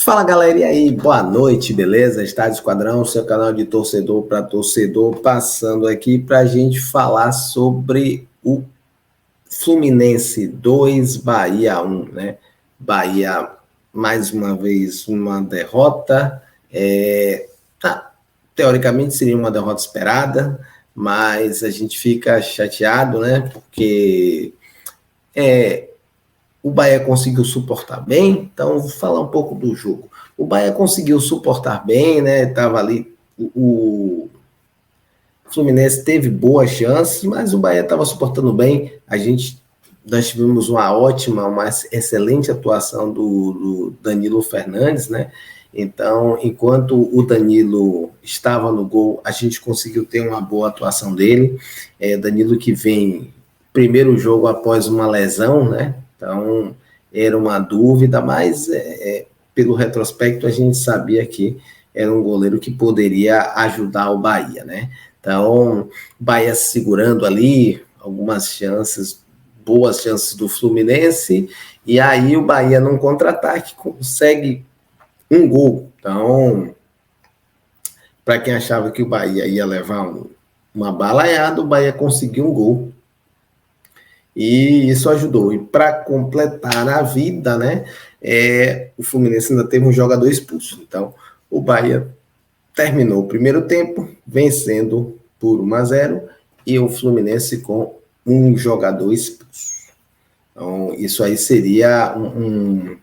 Fala galera, e aí? Boa noite, beleza? Estádio Esquadrão, seu canal de torcedor para torcedor, passando aqui para a gente falar sobre o Fluminense 2, Bahia 1, né? Bahia, mais uma vez, uma derrota. Teoricamente seria uma derrota esperada, mas a gente fica chateado, né? Porque o Bahia conseguiu suportar bem, então vou falar um pouco do jogo. O Bahia conseguiu suportar bem, né? Tava ali, o Fluminense teve boas chances, mas o Bahia estava suportando bem. Nós tivemos uma excelente atuação do Danilo Fernandes, né? Então, enquanto o Danilo estava no gol, a gente conseguiu ter uma boa atuação dele. Danilo que vem primeiro jogo após uma lesão, né? Então, era uma dúvida, mas pelo retrospecto a gente sabia que era um goleiro que poderia ajudar o Bahia, né? Então, o Bahia segurando ali algumas chances, boas chances do Fluminense, e aí o Bahia num contra-ataque consegue um gol. Então, para quem achava que o Bahia ia levar uma balaiada, o Bahia conseguiu um gol. E isso ajudou. E para completar a vida, né, o Fluminense ainda teve um jogador expulso. Então, o Bahia terminou o primeiro tempo vencendo por 1-0 e o Fluminense com um jogador expulso. Então, isso aí seria um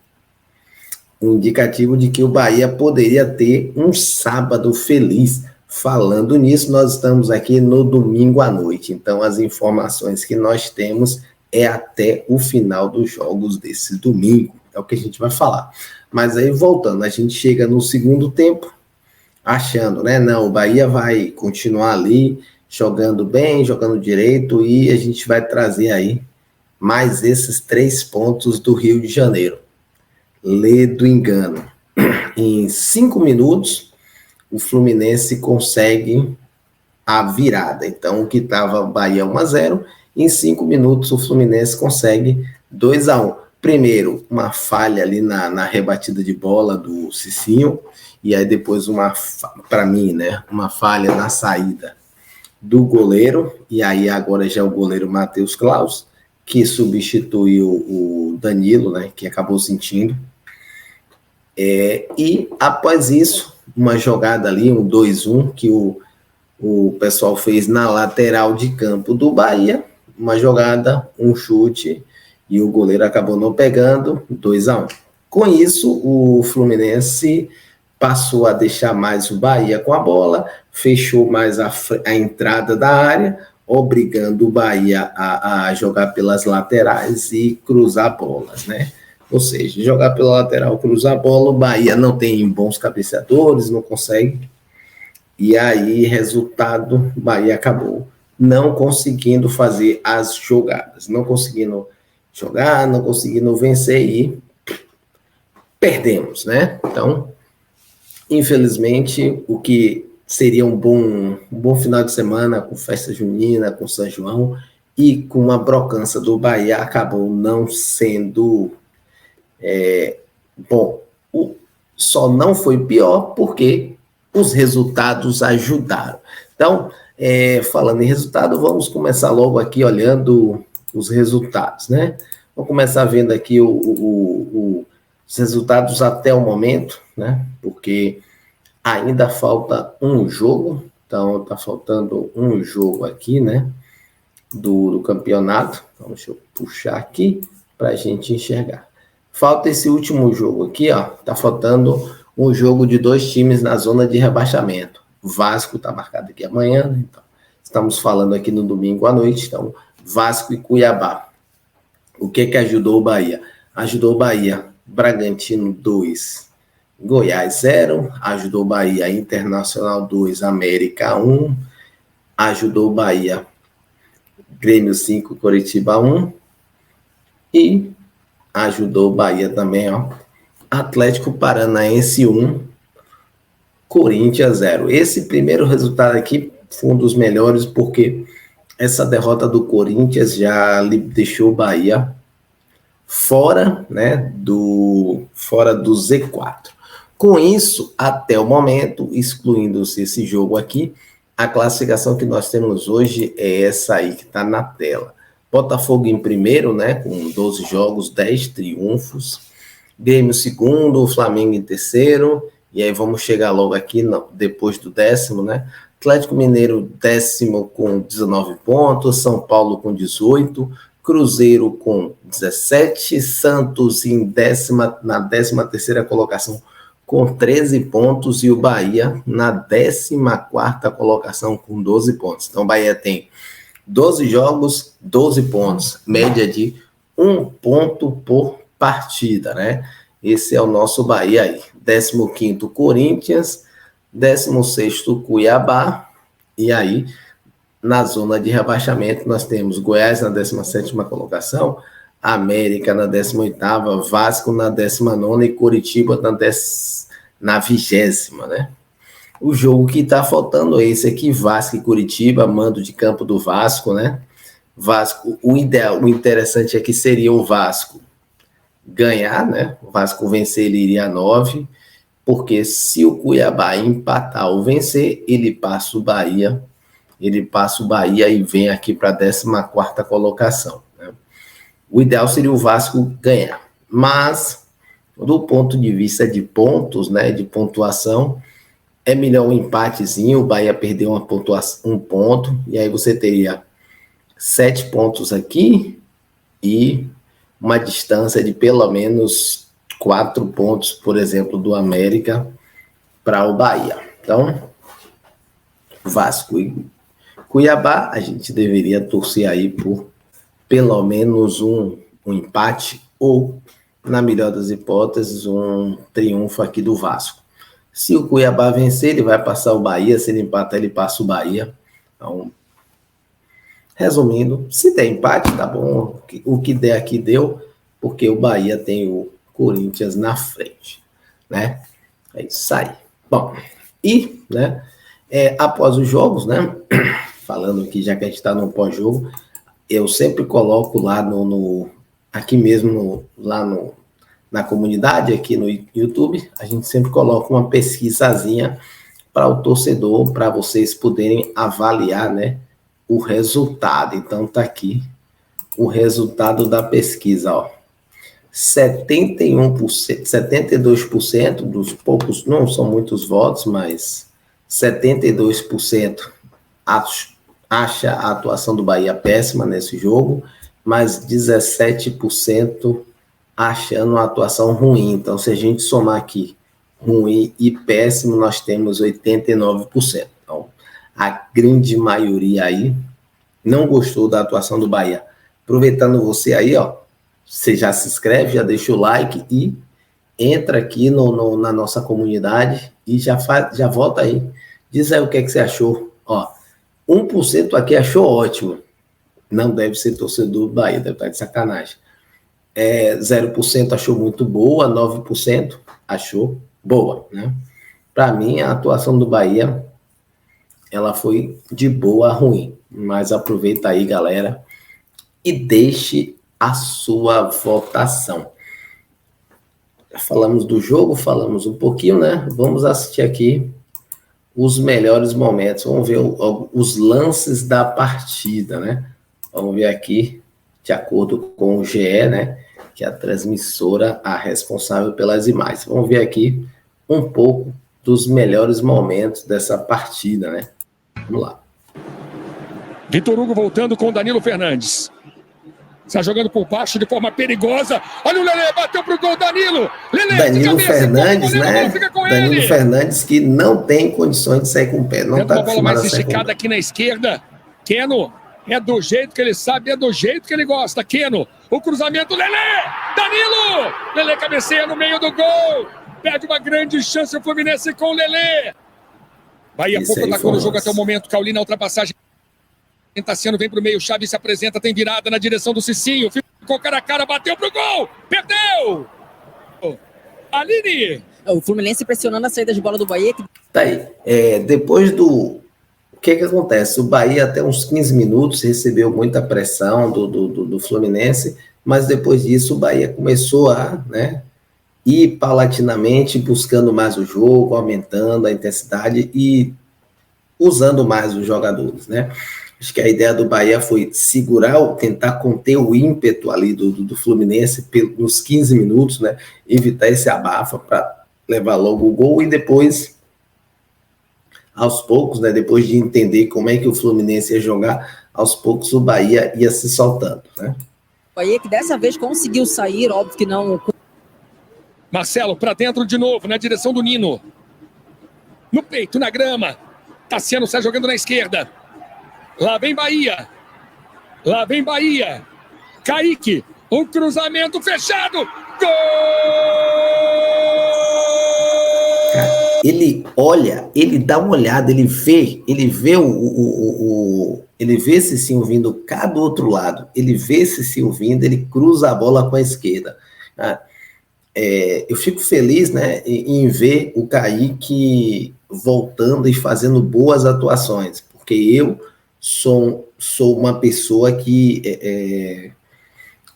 indicativo de que o Bahia poderia ter um sábado feliz. Falando nisso, nós estamos aqui no domingo à noite, então as informações que nós temos é até o final dos jogos desse domingo, é o que a gente vai falar. Mas aí, voltando, a gente chega no segundo tempo, achando, né, não, o Bahia vai continuar ali, jogando bem, jogando direito, e a gente vai trazer aí mais esses 3 pontos do Rio de Janeiro. Lê do engano. Em 5 minutos, o Fluminense consegue a virada. Então, o que estava Bahia 1-0, em 5 minutos o Fluminense consegue 2-1. Primeiro, uma falha ali na rebatida de bola do Cicinho, e aí depois para mim, né, uma falha na saída do goleiro, e aí agora já é o goleiro Matheus Claus, que substituiu o Danilo, né, que acabou sentindo. E após isso, uma jogada ali, um 2-1, que o pessoal fez na lateral de campo do Bahia, uma jogada, um chute, e o goleiro acabou não pegando, 2-1. Com isso, o Fluminense passou a deixar mais o Bahia com a bola, fechou mais a entrada da área, obrigando o Bahia a jogar pelas laterais e cruzar bolas, né? Ou seja, jogar pela lateral, cruzar a bola, o Bahia não tem bons cabeceadores, não consegue. E aí, resultado, o Bahia acabou não conseguindo fazer as jogadas, não conseguindo jogar, não conseguindo vencer e perdemos, né? Então, infelizmente, o que seria um bom final de semana com festa junina, com São João e com uma brocança do Bahia acabou não sendo bom. Só não foi pior porque os resultados ajudaram. Então, falando em resultado, vamos começar logo aqui olhando os resultados, né? Vamos começar vendo aqui os resultados até o momento, né? Porque ainda falta um jogo, então tá faltando um jogo aqui, né? Do campeonato. Então, deixa eu puxar aqui para a gente enxergar. Falta esse último jogo aqui, ó. Tá faltando um jogo de 2 times na zona de rebaixamento. O Vasco tá marcado aqui amanhã, né? Então, estamos falando aqui no domingo à noite. Então, Vasco e Cuiabá. O que ajudou o Bahia? Ajudou o Bahia, Bragantino 2, Goiás 0. Ajudou o Bahia, Internacional 2, América 1. Ajudou o Bahia, Grêmio 5, Coritiba 1. E ajudou o Bahia também, ó, Atlético Paranaense 1, Corinthians 0. Esse primeiro resultado aqui foi um dos melhores, porque essa derrota do Corinthians já deixou o Bahia fora, né, fora do Z4. Com isso, até o momento, excluindo-se esse jogo aqui, a classificação que nós temos hoje é essa aí que está na tela. Botafogo em primeiro, né, com 12 jogos, 10 triunfos. Grêmio segundo, Flamengo em terceiro. E aí vamos chegar logo aqui, depois do 10º, né? Atlético Mineiro, 10º com 19 pontos. São Paulo com 18. Cruzeiro com 17. Santos na 13ª colocação com 13 pontos. E o Bahia na 14ª colocação com 12 pontos. Então o Bahia tem 12 jogos, 12 pontos. Média de 1 ponto por partida, né? Esse é o nosso Bahia aí. 15º Corinthians, 16º Cuiabá, e aí na zona de rebaixamento nós temos Goiás na 17ª colocação, América na 18ª, Vasco na 19ª e Coritiba na 20ª, né? O jogo que tá faltando é esse aqui, Vasco e Coritiba, mando de campo do Vasco, né? Vasco, o interessante é que seria o Vasco ganhar, né? O Vasco vencer, ele iria a 9, porque se o Cuiabá empatar ou vencer, ele passa o Bahia e vem aqui para a 14ª colocação, né? O ideal seria o Vasco ganhar, mas do ponto de vista de pontos, né, de pontuação, é melhor um empatezinho, o Bahia perder um ponto, e aí você teria 7 pontos aqui e uma distância de pelo menos 4 pontos, por exemplo, do América para o Bahia. Então, Vasco e Cuiabá, a gente deveria torcer aí por pelo menos um empate ou, na melhor das hipóteses, um triunfo aqui do Vasco. Se o Cuiabá vencer, ele vai passar o Bahia, se ele empatar, ele passa o Bahia. Então, resumindo, se der empate, tá bom. O que der aqui deu, porque o Bahia tem o Corinthians na frente, né? É isso aí. Bom, e, né, após os jogos, né, falando aqui, já que a gente está no pós-jogo, eu sempre coloco lá aqui mesmo, na comunidade, aqui no YouTube, a gente sempre coloca uma pesquisazinha para o torcedor, para vocês poderem avaliar, né, o resultado. Então tá aqui o resultado da pesquisa, ó. 71%, 72% dos poucos, não são muitos votos, mas 72% acha a atuação do Bahia péssima nesse jogo, mas 17% achando a atuação ruim. Então, se a gente somar aqui ruim e péssimo, nós temos 89%. Então, a grande maioria aí não gostou da atuação do Bahia. Aproveitando você aí, ó, você já se inscreve, já deixa o like e entra aqui na nossa comunidade e já volta aí. Diz aí o que é que você achou. Ó, 1% aqui achou ótimo. Não deve ser torcedor do Bahia, deve estar de sacanagem. 0% achou muito boa, 9% achou boa, né? Para mim, a atuação do Bahia, ela foi de boa a ruim. Mas aproveita aí, galera, e deixe a sua votação. Falamos do jogo, falamos um pouquinho, né? Vamos assistir aqui os melhores momentos. Vamos ver os lances da partida, né? Vamos ver aqui, de acordo com o GE, né? Que é a transmissora, a responsável pelas imagens. Vamos ver aqui um pouco dos melhores momentos dessa partida, né? Vamos lá. Vitor Hugo voltando com o Danilo Fernandes. Está jogando por baixo de forma perigosa. Olha o Lelê, bateu pro gol, Danilo. Lelê, Danilo Fernandes, né? Danilo Fernandes que não tem condições de sair com o pé. Não está uma bola mais esticada aqui na esquerda. Keno é do jeito que ele sabe, é do jeito que ele gosta. Keno, o cruzamento, Lelê, Danilo. Lelê cabeceia no meio do gol. Perde uma grande chance o Fluminense com o Lelê. Bahia pouco atacou no jogo até o momento. Cauli na ultrapassagem. Tassiano vem pro meio, Chaves se apresenta, tem virada na direção do Cicinho, ficou cara a cara, bateu pro gol, perdeu! Aline! O Fluminense pressionando a saída de bola do Bahia. Tá aí, depois do... O que acontece? O Bahia até uns 15 minutos recebeu muita pressão do Fluminense, mas depois disso o Bahia começou a, né, ir paulatinamente buscando mais o jogo, aumentando a intensidade e usando mais os jogadores, né? Acho que a ideia do Bahia foi segurar, tentar conter o ímpeto ali do Fluminense nos 15 minutos, né? Evitar esse abafa para levar logo o gol e depois, aos poucos, né? Depois de entender como é que o Fluminense ia jogar, aos poucos o Bahia ia se soltando, né? O Bahia que dessa vez conseguiu sair, óbvio que não. Marcelo para dentro de novo, na direção do Nino. No peito, na grama. Tassiano sai jogando na esquerda. Lá vem Bahia. Lá vem Bahia. Kaique. Um cruzamento fechado. Gol! Ele olha, ele dá uma olhada, ele vê ele vê Cicinho vindo cá do outro lado, ele vê Cicinho vindo, ele cruza a bola com a esquerda. Eu fico feliz, né, em ver o Kaique voltando e fazendo boas atuações, porque eu sou uma pessoa que,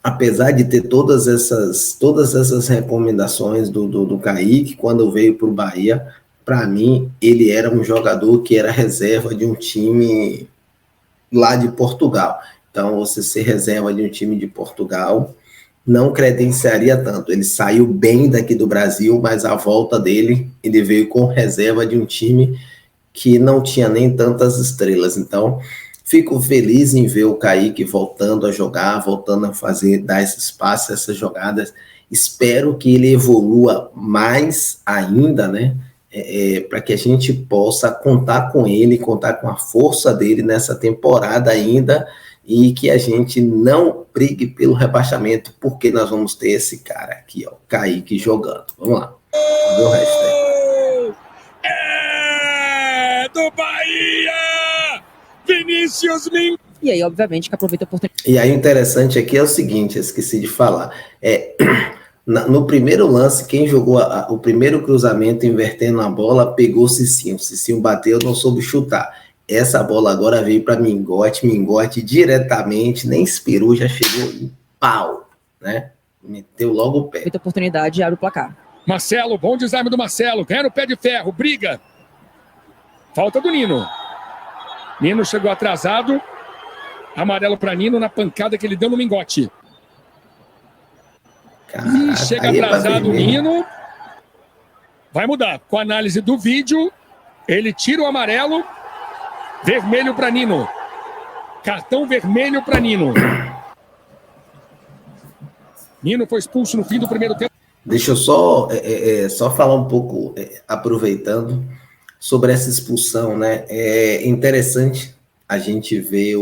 apesar de ter todas essas recomendações do Kaique, quando veio para o Bahia, para mim, ele era um jogador que era reserva de um time lá de Portugal. Então, você ser reserva de um time de Portugal não credenciaria tanto. Ele saiu bem daqui do Brasil, mas a volta dele, ele veio com reserva de um time que não tinha nem tantas estrelas. Então, fico feliz em ver o Kaique voltando a jogar, voltando a dar esse espaço, essas jogadas. Espero que ele evolua mais ainda, né? Para que a gente possa contar com ele, contar com a força dele nessa temporada ainda e que a gente não brigue pelo rebaixamento, porque nós vamos ter esse cara aqui, ó, Kaique jogando. Vamos lá. Vamos ver o resto aí. É do Bahia! Vinícius Min. E aí, obviamente, que aproveita a oportunidade. E aí o interessante aqui é o seguinte, eu esqueci de falar. No primeiro lance, quem jogou o primeiro cruzamento invertendo a bola, pegou o Cicinho. O Cicinho bateu, não soube chutar. Essa bola agora veio para Mingote diretamente, nem esperou, já chegou em pau, né? Meteu logo o pé. Aproveita a oportunidade e abre o placar. Marcelo, bom desarme do Marcelo. Ganha no pé de ferro, briga. Falta do Nino. Nino chegou atrasado. Amarelo para Nino na pancada que ele deu no Mingote. E chega atrasado o Nino. Vai mudar. Com a análise do vídeo, ele tira o amarelo. Vermelho para Nino. Cartão vermelho para Nino. Nino foi expulso no fim do primeiro tempo. Deixa eu só falar um pouco, aproveitando, sobre essa expulsão, né? É interessante a gente ver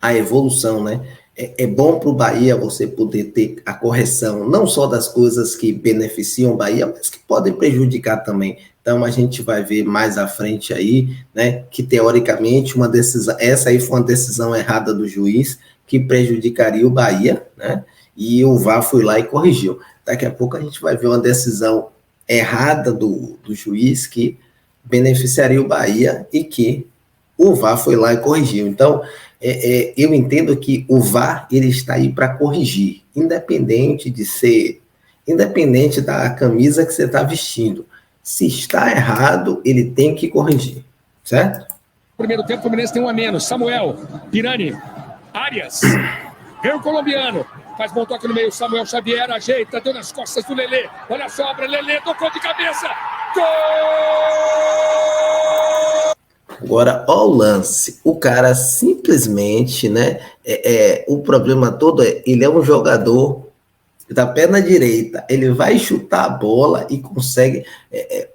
a evolução, né? É bom para o Bahia você poder ter a correção, não só das coisas que beneficiam o Bahia, mas que podem prejudicar também. Então, a gente vai ver mais à frente aí, né, que teoricamente essa aí foi uma decisão errada do juiz que prejudicaria o Bahia, né, e o VAR foi lá e corrigiu. Daqui a pouco a gente vai ver uma decisão errada do juiz que beneficiaria o Bahia e que o VAR foi lá e corrigiu. Então, eu entendo que o VAR ele está aí para corrigir, independente da camisa que você está vestindo. Se está errado, ele tem que corrigir, certo? Primeiro tempo, o Fluminense tem um a menos. Samuel, Pirani, Arias, ganha o colombiano. Faz bom toque no meio, Samuel Xavier ajeita, deu nas costas do Lelê. Olha a sobra, Lelê tocou de cabeça. Gol! Agora, ó o lance. O cara simplesmente, né? O problema todo ele é um jogador da perna direita, ele vai chutar a bola e consegue,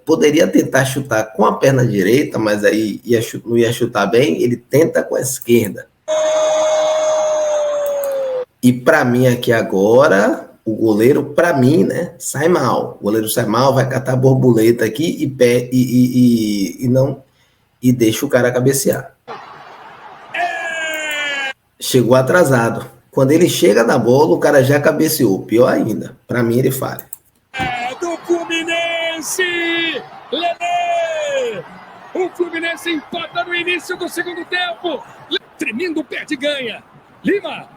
poderia tentar chutar com a perna direita, mas aí não ia chutar bem, ele tenta com a esquerda. E para mim aqui agora, o goleiro, para mim, né, sai mal. O goleiro sai mal, vai catar a borboleta aqui e deixa o cara cabecear. Chegou atrasado. Quando ele chega na bola, o cara já cabeceou. Pior ainda. Para mim, ele falha. Do Fluminense! Lelê! O Fluminense empata no início do segundo tempo. Tremendo, perde e ganha. Lima.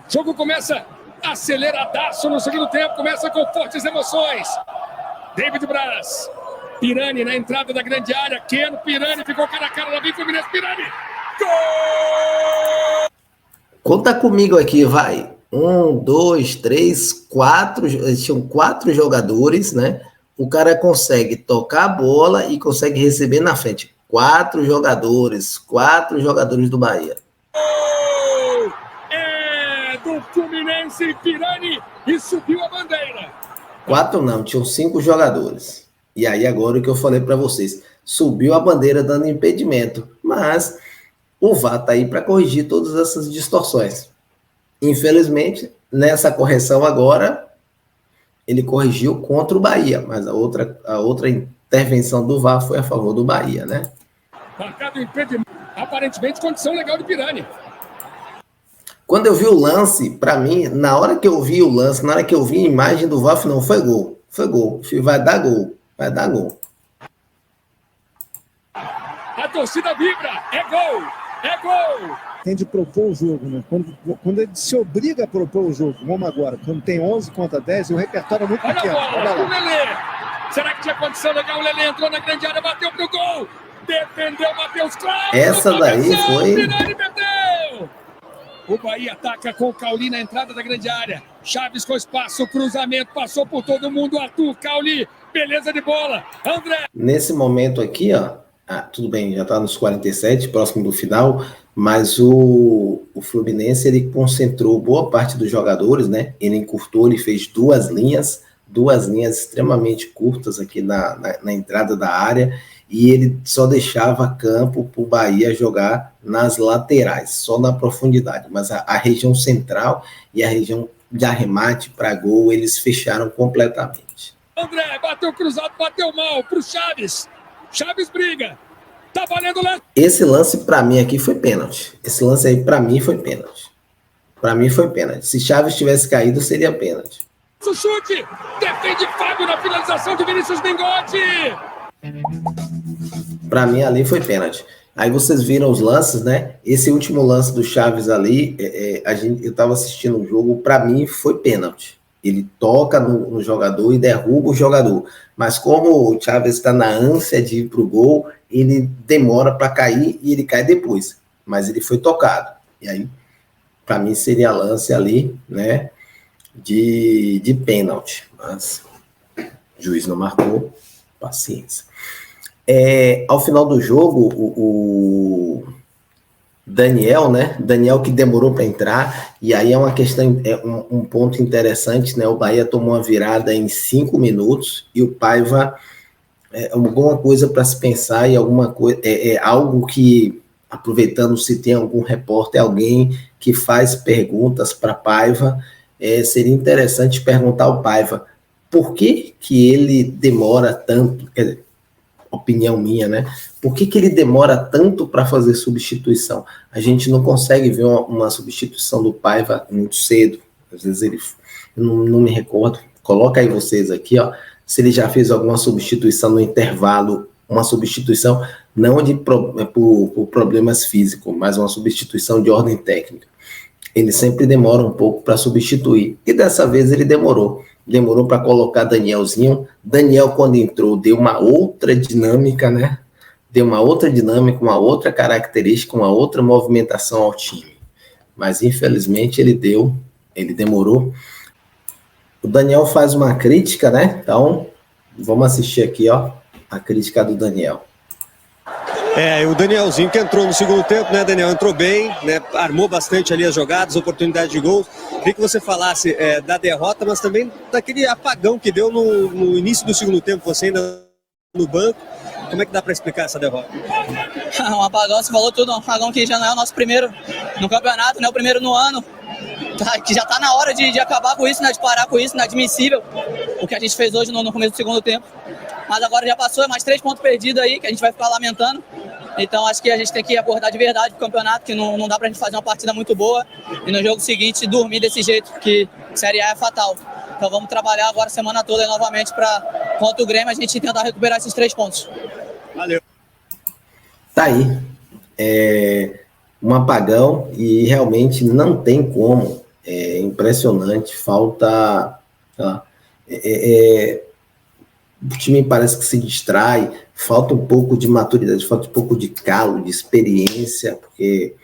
Jogo começa aceleradaço no segundo tempo, começa com fortes emoções. David Braz, Pirani na entrada da grande área, Keno, Pirani ficou cara a cara, lá vem Fluminense, Pirani, gol! Conta comigo aqui, vai. 1, 2, 3, 4, tinham 4 jogadores, né? O cara consegue tocar a bola e consegue receber na frente. 4 jogadores do Bahia. Gol! É do Fluminense, Pirani, e subiu a bandeira. 4 não, tinham 5 jogadores. E aí agora o que eu falei para vocês, subiu a bandeira dando impedimento, mas o VAR tá aí para corrigir todas essas distorções. Infelizmente, nessa correção agora, ele corrigiu contra o Bahia, mas a outra intervenção do VAR foi a favor do Bahia, né? Marcado impedimento, aparentemente condição legal do Pirani. Quando eu vi o lance, para mim, na hora que eu vi o lance, na hora que eu vi a imagem do VAR, não, foi gol. Foi gol. Vai dar gol. Vai dar gol. A torcida vibra. É gol. É gol. Tem de propor o jogo, né? Quando ele se obriga a propor o jogo, vamos agora, quando tem 11 contra 10, o repertório é muito pequeno. Olha a bola, o Lelê. Será que tinha condição legal? O Lelê entrou na grande área, bateu pro gol. Defendeu, Matheus Claro. Essa daí foi... Pirani perdeu. O Bahia ataca com o Cauli na entrada da grande área. Chaves com espaço, cruzamento, passou por todo mundo. Arthur, Cauli, beleza de bola. André. Nesse momento aqui, ó, tudo bem, já tá nos 47, próximo do final, mas o Fluminense, ele concentrou boa parte dos jogadores, né? Ele encurtou, ele fez duas linhas extremamente curtas aqui na entrada da área, e ele só deixava campo para o Bahia jogar nas laterais, só na profundidade, mas a região central e a região de arremate para gol, eles fecharam completamente. André, bateu cruzado, bateu mal pro Chaves. Chaves briga. Tá valendo lance. Esse lance para mim aqui foi pênalti. Esse lance aí para mim foi pênalti. Para mim foi pênalti. Se Chaves tivesse caído, seria pênalti. O chute. Defende Fábio na finalização de Vinícius Mingotti. Para mim ali foi pênalti. Aí vocês viram os lances, né? Esse último lance do Chaves ali, eu estava assistindo o jogo, para mim foi pênalti. Ele toca no jogador e derruba o jogador. Mas como o Chaves está na ânsia de ir para o gol, ele demora para cair e ele cai depois. Mas ele foi tocado. E aí, para mim, seria lance ali, né? De pênalti. Mas o juiz não marcou. Paciência. Ao final do jogo, o Daniel, né? Daniel que demorou para entrar, e aí é uma questão, um ponto interessante, né? O Bahia tomou uma virada em 5 minutos e o Paiva, alguma coisa para se pensar, e alguma coisa, algo que, aproveitando se tem algum repórter, alguém que faz perguntas para Paiva, seria interessante perguntar ao Paiva por que ele demora tanto, quer dizer, opinião minha, né? Por que ele demora tanto para fazer substituição? A gente não consegue ver uma substituição do Paiva muito cedo. Às vezes ele... Eu não me recordo. Coloca aí vocês aqui, ó. Se ele já fez alguma substituição no intervalo, uma substituição não por problemas físicos, mas uma substituição de ordem técnica. Ele sempre demora um pouco para substituir. E dessa vez ele demorou para colocar Danielzinho. Daniel, quando entrou, deu uma outra dinâmica, né? Deu uma outra dinâmica, uma outra característica, uma outra movimentação ao time. Mas, infelizmente, ele demorou. O Daniel faz uma crítica, né? Então, vamos assistir aqui, ó, a crítica do Daniel. O Danielzinho que entrou no segundo tempo, né, Daniel? Entrou bem, né? Armou bastante ali as jogadas, oportunidade de gol. Queria que você falasse da derrota, mas também daquele apagão que deu no início do segundo tempo, você ainda no banco. Como é que dá para explicar essa derrota? Um apagão, você falou tudo, um apagão que já não é o nosso primeiro no campeonato, não é o primeiro no ano. Que já está na hora de acabar com isso, né, de parar com isso, inadmissível o que a gente fez hoje no começo do segundo tempo. Mas agora já passou, é mais 3 pontos perdidos aí, que a gente vai ficar lamentando. Então acho que a gente tem que acordar de verdade pro campeonato, que não dá pra gente fazer uma partida muito boa e no jogo seguinte dormir desse jeito, que Série A é fatal. Então vamos trabalhar agora a semana toda aí, novamente para contra o Grêmio a gente tentar recuperar esses 3 pontos. Valeu. Tá aí. Um apagão, e realmente não tem como É impressionante, falta... o time parece que se distrai, falta um pouco de maturidade, falta um pouco de calo, de experiência, porque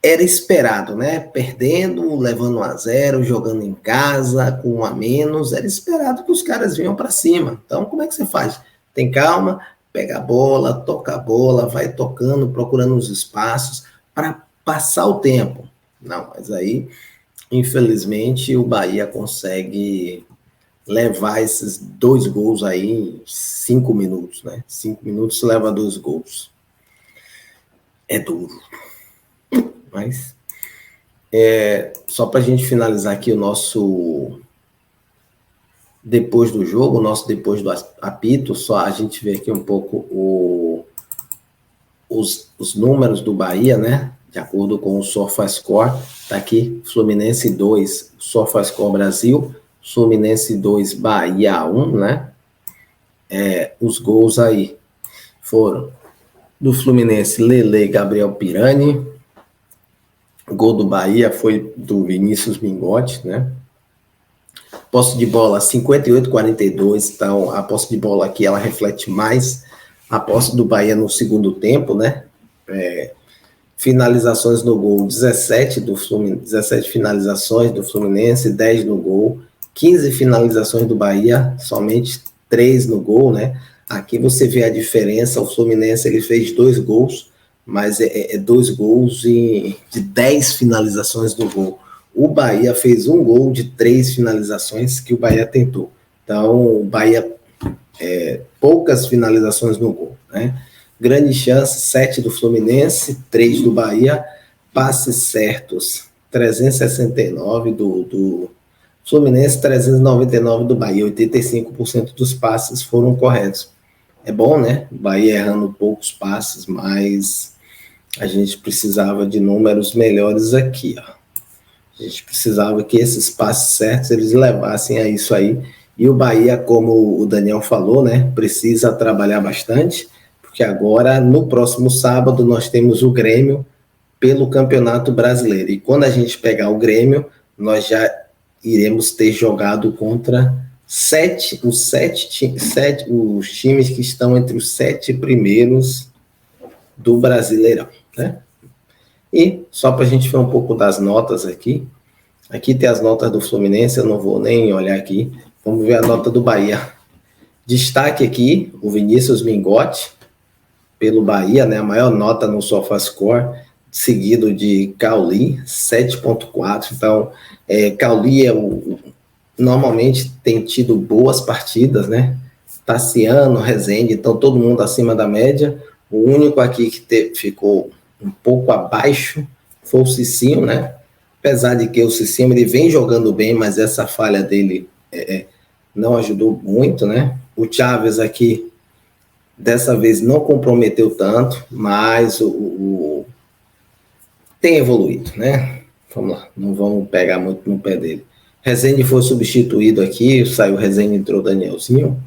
era esperado, né? Perdendo, levando 1-0, jogando em casa, com 1 a menos, era esperado que os caras vinham para cima. Então, como é que você faz? Tem calma, pega a bola, toca a bola, vai tocando, procurando os espaços para passar o tempo. Não, mas aí, infelizmente, o Bahia consegue levar esses 2 gols aí em 5 minutos, né? 5 minutos leva 2 gols. É duro. Mas, só para a gente finalizar aqui o nosso depois do jogo, o nosso depois do apito, só a gente vê aqui um pouco os números do Bahia, né? De acordo com o SofaScore, tá aqui, Fluminense 2, SofaScore Brasil, Fluminense 2, Bahia 1, né? Os gols aí foram do Fluminense, Lele, Gabriel Pirani. O gol do Bahia foi do Vinícius Mingotti, né? Posse de bola 58-42, então a posse de bola aqui ela reflete mais a posse do Bahia no segundo tempo, né? Finalizações no gol, 17 finalizações do Fluminense, 10 no gol, 15 finalizações do Bahia, somente 3 no gol, né? Aqui você vê a diferença, o Fluminense ele fez 2 gols, mas 2 gols de 10 finalizações do gol. O Bahia fez 1 gol de 3 finalizações que o Bahia tentou. Então, o Bahia, poucas finalizações no gol, né? Grande chance, 7 do Fluminense, 3 do Bahia, passes certos, 369 do Fluminense, 399 do Bahia, 85% dos passes foram corretos. É bom, né? O Bahia errando poucos passes, mas a gente precisava de números melhores aqui, ó. A gente precisava que esses passes certos eles levassem a isso aí. E o Bahia, como o Daniel falou, né? Precisa trabalhar bastante, porque agora, no próximo sábado, nós temos o Grêmio pelo Campeonato Brasileiro. E quando a gente pegar o Grêmio, nós já iremos ter jogado contra os times que estão entre os 7 primeiros do Brasileirão, né? E só para a gente ver um pouco das notas aqui, aqui tem as notas do Fluminense, eu não vou nem olhar aqui, vamos ver a nota do Bahia. Destaque aqui, o Vinícius Mingotti, pelo Bahia, né, a maior nota no SofaScore, seguido de Cauli, 7.4, então, Cauli normalmente tem tido boas partidas, né, Tassiano, Rezende, então todo mundo acima da média, o único aqui que ficou um pouco abaixo foi o Cicinho, né? Apesar de que o Cicinho ele vem jogando bem, mas essa falha dele não ajudou muito, né? O Chaves aqui, dessa vez, não comprometeu tanto, mas tem evoluído, né? Vamos lá, não vamos pegar muito no pé dele. Rezende foi substituído aqui, saiu Rezende, entrou Danielzinho.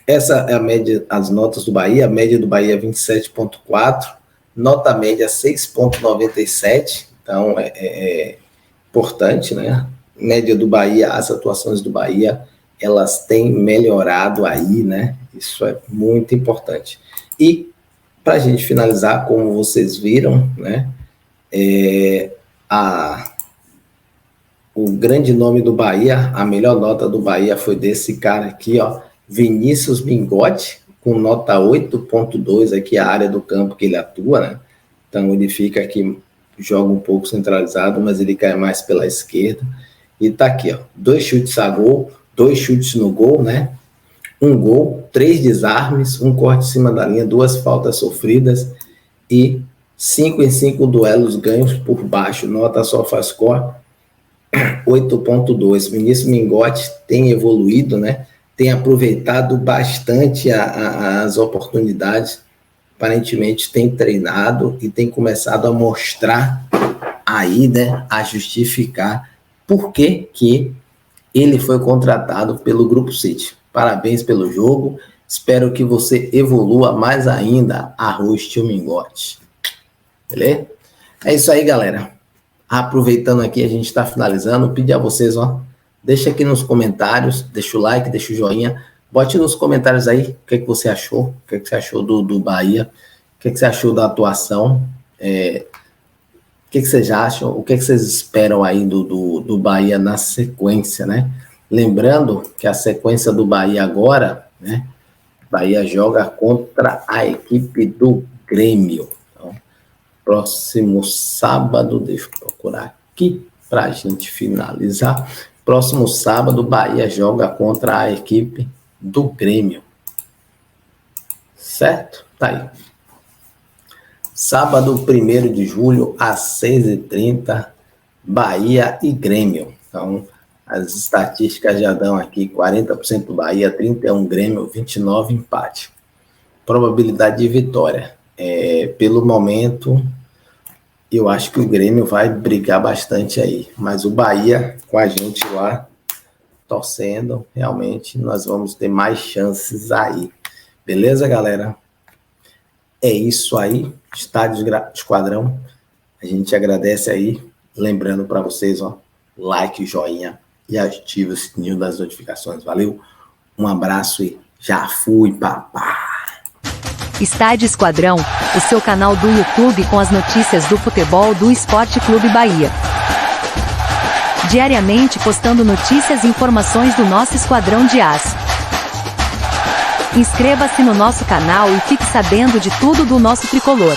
Essa é a média, as notas do Bahia, a média do Bahia é 27.4, nota média 6.97, então é importante, né? Média do Bahia, as atuações do Bahia, elas têm melhorado aí, né? Isso é muito importante. E, para a gente finalizar, como vocês viram, né? O grande nome do Bahia, a melhor nota do Bahia foi desse cara aqui, ó, Vinícius Mingotti, com nota 8.2 aqui, a área do campo que ele atua, né? Então ele fica aqui, joga um pouco centralizado, mas ele cai mais pela esquerda. E tá aqui, ó, 2 chutes a gol, 2 chutes no gol, né? 1 gol, 3 desarmes, 1 corte em cima da linha, 2 faltas sofridas e 5 em 5 duelos ganhos por baixo. Nota SofaScore 8.2. Vinícius Mingotti tem evoluído, né? Tem aproveitado bastante as oportunidades, aparentemente tem treinado e tem começado a mostrar aí, né, a justificar por que ele foi contratado pelo Grupo City. Parabéns pelo jogo, espero que você evolua mais ainda, Arroz Tio Mingotti. Beleza? É isso aí, galera. Aproveitando aqui, a gente está finalizando, pedir a vocês, ó, deixa aqui nos comentários, deixa o like, deixa o joinha, bote nos comentários aí o que você achou, o que você achou do Bahia, o que você achou da atuação, o que vocês acham, o que vocês esperam aí do Bahia na sequência, né? Lembrando que a sequência do Bahia agora, né? Bahia joga contra a equipe do Grêmio. Então, próximo sábado, deixa eu procurar aqui para a gente finalizar. Próximo sábado, Bahia joga contra a equipe do Grêmio. Certo? Tá aí. Sábado, 1º de julho, às 6h30, Bahia e Grêmio. Então, as estatísticas já dão aqui 40% do Bahia, 31% Grêmio, 29% empate. Probabilidade de vitória. Pelo momento, eu acho que o Grêmio vai brigar bastante aí. Mas o Bahia, com a gente lá, torcendo, realmente nós vamos ter mais chances aí. Beleza, galera? É isso aí. Estádio Esquadrão. A gente agradece aí. Lembrando para vocês, ó, like, joinha e ative o sininho das notificações. Valeu, um abraço e já fui, papá! Estádio Esquadrão, o seu canal do YouTube com as notícias do futebol do Esporte Clube Bahia. Diariamente postando notícias e informações do nosso Esquadrão de Aço. Inscreva-se no nosso canal e fique sabendo de tudo do nosso tricolor.